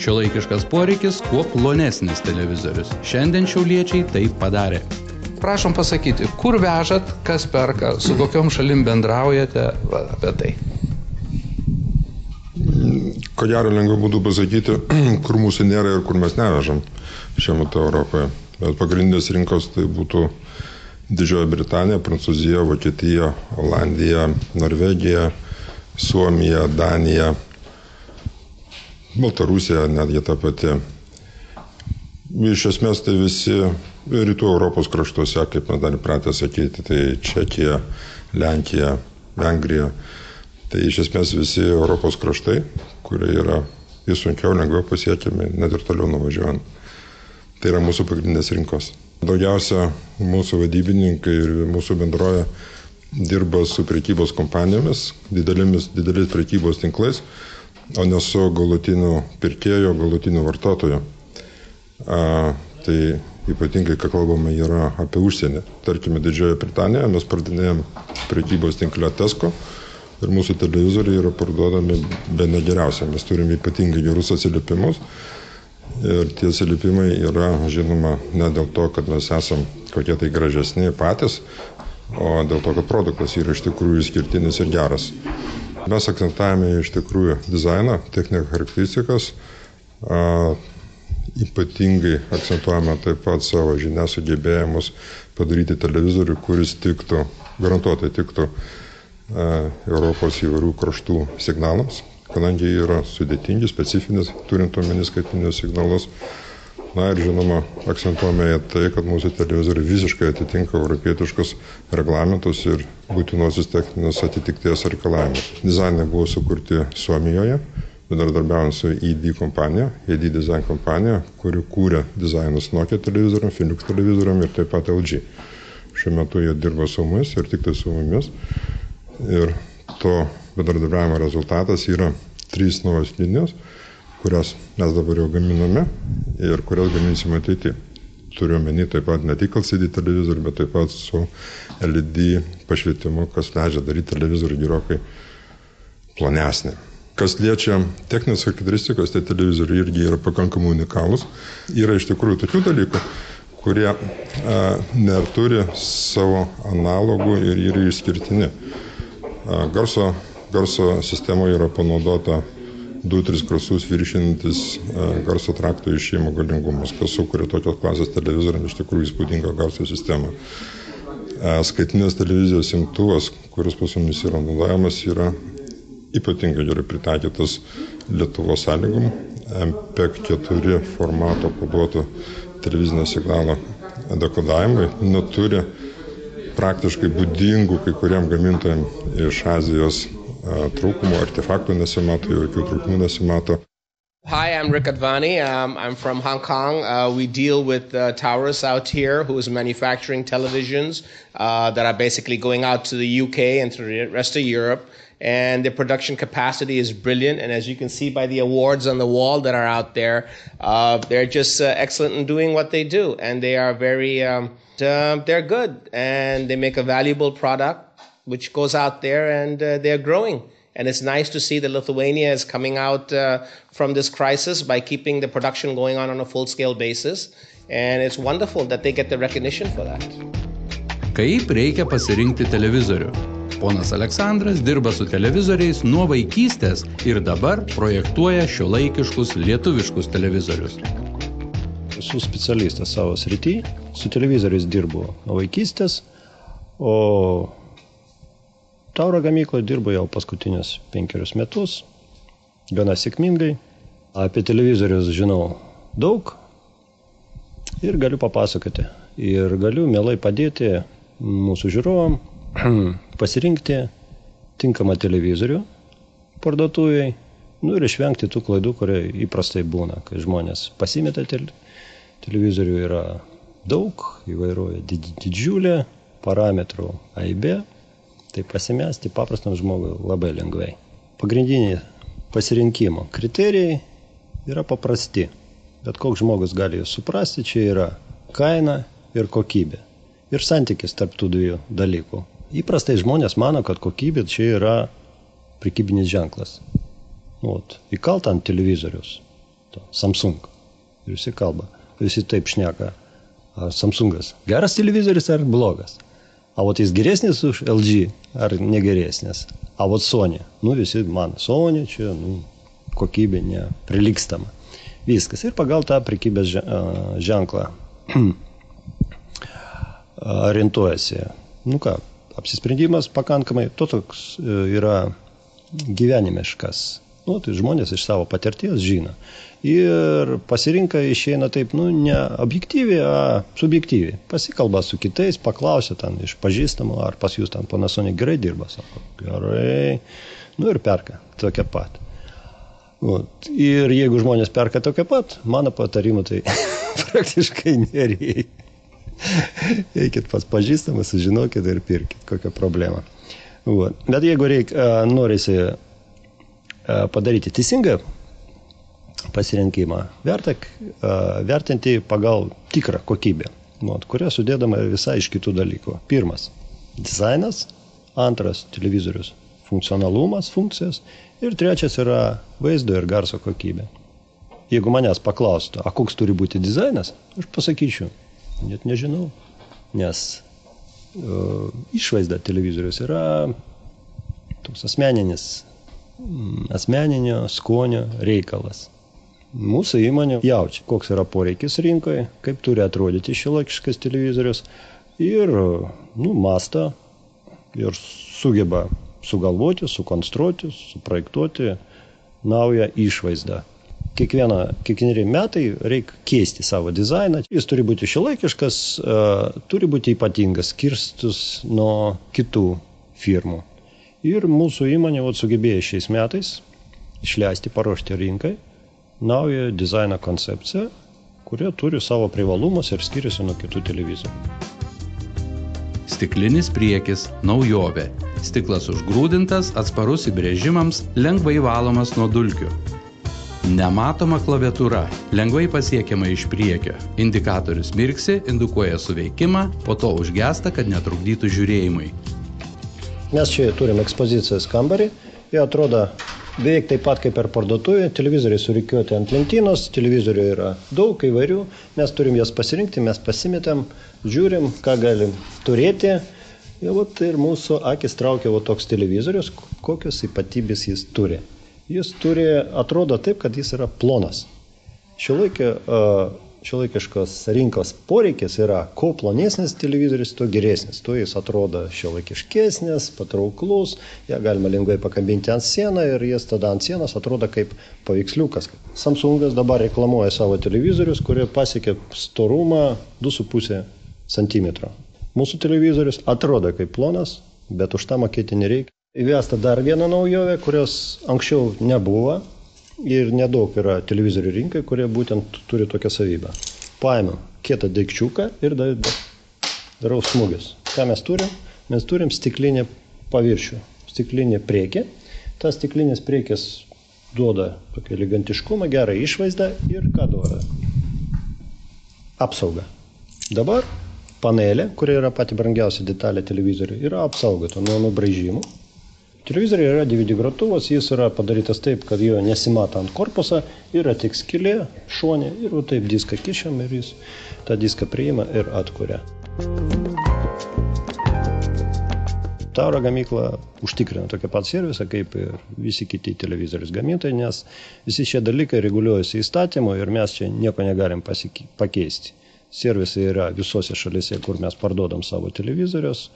Šiuolaikiškas poreikis kuo plonesnis televizorius. Šiandien šiauliečiai tai padarė. Prašom pasakyti, kur vežat, kas perka, su kokiom šalim bendraujate, apie tai. Ko gero lengviau būtų pasakyti, kur mūsų nėra ir kur mes nevežam šiuo metu Europoje. Bet pagrindinės rinkos tai būtų Didžioji Britanija, Prancūzija, Vokietija, Olandija, Norvegija, Suomija, Danija, Baltarusija, netgi ta pati. Iš esmės tai visi rytų Europos kraštuose, kaip mes dar įpratę sakyti, tai Čekija, Lenkija, Vengrija. Tai iš esmės visi Europos kraštai, kurie yra vis sunkiau, lengviau pasiekiami, net ir toliau nuvažiuojant. Tai yra mūsų pagrindinės rinkos. Daugiausia mūsų vadybininkai ir mūsų bendroje dirba su prekybos kompanijomis, dideliais prekybos tinklais, o ne su galutiniu pirkėjo, galutiniu vartotoju. Tai ypatingai, kai kalbame, yra apie užsienį. Tarkime, Didžiojoje Britanijoje mes pradinėjom prekybos tinklę Tesco ir mūsų televizoriai yra parduodami bene geriausia. Mes turime ypatingai gerus atsiliepimus. Ir tie atsiliepimai yra, žinoma, ne dėl to, kad mes esam kokie tai gražesni patys, o dėl to, kad produktas yra iš tikrųjų išskirtinis ir geras. Mes akcentavome iš tikrųjų dizainą, techninės charakteristikas, ypatingai akcentuojame taip pat savo žinias sugebėjimus padaryti televizorių, kuris tiktų, garantuotai tiktų Europos įvairių kraštų signalams, kadangi jie yra sudėtingi, specifinis, turint omeny skaitmeninius signalus. Na ir žinoma, akcentuojame tai, kad mūsų televizoriai visiškai atitinka europietiškus reglamentus ir būtinosius techninės atitikties reikalavimus. Dizainai buvo sukurti Suomijoje, bendradarbiaujant su ED kompanija, ED Design kompanija, kuri kūrė dizainus Nokia televizoriam, Philips televizoriam ir taip pat LG. Šiuo metu jie dirba su mumis ir tik tai su mumis. Ir to bendradarbiavimo rezultatas yra 3 naujos linijos, kurias mes dabar jau gaminame ir kurias gaminsime ateityje. Turiu omeny taip pat ne tik LCD televizorių, bet taip pat su LED pašvietimu, kas leidžia daryti televizorių gerokai plonesnį. Kas liečia techninės charakteristikos, tai televizoriai irgi yra pakankamai unikalūs. Yra iš tikrųjų tokių dalykų, kurie neturi savo analogų ir yra išskirtini. Garso sistemoje yra panaudota 2-3 garsus viršinantis garso trakto išėjimo galingumas, kas sukuria tokios klasės televizoriam iš tikrųjų įspūdingą garso sistemą. Skaitinės televizijos imtuvas, kuris pas mumis yra naudojamas, yra ypatingai gerai pritaikytas Lietuvos sąlygom. MPEG-4 formato koduoto televizinio signalo dekodavimui neturi praktiškai būdingų kai kuriam gamintojam iš Azijos trūkumų, artefaktų nesimato, jokių trūkumų nesimato. Hi, I'm Rick Advani. I'm from Hong Kong. We deal with Taurus out here, who is manufacturing televisions that are basically going out to the UK and to the rest of Europe. And the production capacity is brilliant. And as you can see by the awards on the wall that are out there, they're just excellent in doing what they do. And they are very, they're good. And they make a valuable product which goes out there, and they're growing. And it's nice to see that Lithuania is coming out from this crisis by keeping the production going on a full-scale basis. And it's wonderful that they get the recognition for that. Kaip reikia pasirinkti televizorių? Ponas Aleksandras dirba su televizoriais nuo vaikystės ir dabar projektuoja šiuolaikiškus lietuviškus televizorius. Esu specialistas savo srity, su televizoriais dirbu nuo vaikystės, o Tauro gamykloje dirbu jau paskutinius 5 metus, gana sėkmingai. Apie televizorius žinau daug ir galiu papasakoti. Ir galiu mielai padėti mūsų žiūrovam pasirinkti tinkamą televizorių parduotuvėje, ir išvengti tų klaidų, kurie įprastai būna, kai žmonės pasimeta televizorių yra daug, įvairovė didžiulė, parametrų aibė. Tai pasimesti paprastam žmogui labai lengvai. Pagrindiniai pasirinkimo kriterijai yra paprasti, bet koks žmogus gali juos suprasti, čia yra kaina ir kokybė. Ir santykis tarp tų dviejų dalykų. Įprastai žmonės mano, kad kokybė čia yra prekybinis ženklas. Įkalt ant televizorius Samsung. Ir visi kalba, visi taip šneka, ar Samsungas geras televizorius ar blogas. A vat jis geresnis už LG ar negeresnis. A vat Sony, visi man, Sony čia, kokybė neprilygstama. Viskas. Ir pagal tą prekybės ženklą orientuojasi. Apsisprendimas pakankamai toks yra gyvenimiškas. Tai žmonės iš savo patirties žino. Ir pasirinka išeina taip, ne objektyviai, a subjektyviai. Pasikalba su kitais, paklausia ten iš pažįstamų, ar pas jūs ten Panasonic gerai dirba. Sako, gerai. Ir perka tokią pat. Ir jeigu žmonės perka tokią pat, mano patarimu tai praktiškai nereikia. Eikit pas pažįstamus, sužinokit ir pirkit, kokią problemą. Bet jeigu norisi padaryti teisingą pasirinkimą, vertinti pagal tikrą kokybę, kuria sudėdama visai iš kitų dalykų. Pirmas – dizainas, antras – televizorius funkcionalumas, funkcijas ir trečias yra vaizdo ir garso kokybė. Jeigu manęs paklaustų, koks turi būti dizainas, aš pasakyčiau, net nežinau, nes išvaizda televizorius yra toks asmeninio skonio reikalas. Mūsų įmonė jaučia, koks yra poreikis rinkoje, kaip turi atrodyti šiuolaikiškas televizorius ir mąsto ir sugeba sugalvoti, sukonstruoti, suprojektuoti naują išvaizdą. Kiekvieneri metai reikia keisti savo dizainą. Jis turi būti šiuolaikiškas, turi būti ypatingas, skirstus nuo kitų firmų. Ir mūsų įmonė sugebėjo šiais metais išleisti, paruošti rinkai naują dizaino koncepciją, kurie turi savo privalumus ir skiriasi nuo kitų televizorių. Stiklinis priekis – naujovė. Stiklas užgrūdintas, atsparus įbrėžimams, lengvai valomas nuo dulkių. Nematoma klaviatūra, lengvai pasiekiama iš priekio. Indikatorius mirksi, indukuoja suveikimą, po to užgesta, kad netrukdytų žiūrėjimui. Mes čia turim ekspozicijos kambarį, jie atrodo beveik taip pat kaip per parduotuvę, televizoriai surikiuoti ant lentynos, televizorių yra daug įvairių, mes turim jas pasirinkti, mes pasimetam, žiūrim, ką galim turėti. Ir mūsų akis traukia toks televizorius, kokios ypatybės jis turi. Jis atrodo taip, kad jis yra plonas. Šiuolaikiškos rinkos poreikis yra, kuo plonesnis televizorius, tuo geresnis. Tuo jis atrodo šiuolaikiškesnis, patrauklus, ją galima lengvai pakabinti ant sieną ir jis tada ant sienos atrodo kaip paveiksliukas. Samsungas dabar reklamuoja savo televizorius, kurie pasiekia storumą 2,5 cm. Mūsų televizorius atrodo kaip plonas, bet už tą mokėti nereikia. Įvesta dar viena naujovė, kurios anksčiau nebuvo ir nedaug yra televizorių rinkai, kurie būtent turi tokią savybę. Paėmiau kietą daikčiuką ir darau smūgius. Ką mes turim? Mes turim stiklinį paviršių, stiklinį priekį. Tas stiklinis priekis duoda tokį elegantiškumą, gerą išvaizdą ir ką duoda? Apsaugą. Dabar panelė, kuri yra pati brangiausia detalė televizorių, yra apsaugota nuo nubraižymų. Televizoriai yra DVD grotuvas, jis yra padarytas taip, kad jo nesimata ant korpuso, yra tik skylė, šonė ir taip diską kišiam ir jis tą diską priima ir atkuria. Tauro gamykla užtikrina tokią pat servisą kaip ir visi kiti televizorius gamintojai, nes visi šie dalykai reguliuojasi įstatymu ir mes čia nieko negalim pakeisti. Servisai yra visose šalyse, kur mes parduodam savo televizorius.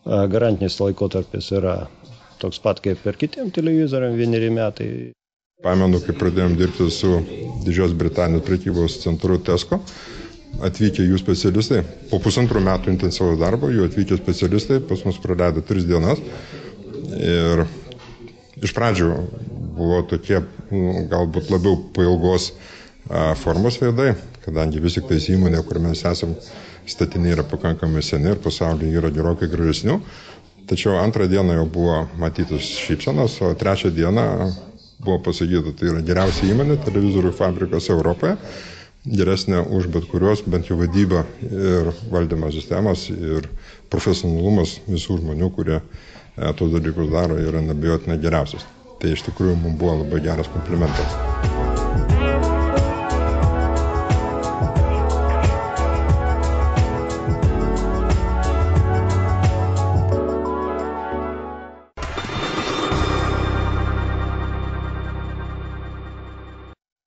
Garantinis laikotarpis yra toks pat kaip per kitiem televizoriam 1 metai. Pamenu, kai pradėjom dirbti su Didžios Britanijos prekybos centru Tesco, atvykę jų specialistai, po 1,5 metų intensyvaus darbo, jų atvykę specialistai pas mus praleido 3 dienas. Ir iš pradžių buvo tokie galbūt labiau pailgos formos veidai, kadangi vis tik tais įmonė, kur mes esam, statiniai yra pakankamai seni ir pasaulyje yra gerokai gražesnių. Tačiau 2 dieną jau buvo matytos šypsenos, o 3 dieną buvo pasakyta, tai yra geriausia įmonė televizorių fabrikas Europoje, geresnė už bet kurios, bent jau vadyba ir valdymo sistemos ir profesionalumas visų žmonių, kurie tuos dalykus daro, yra neabejotinai geriausias. Tai iš tikrųjų mums buvo labai geras komplimentas.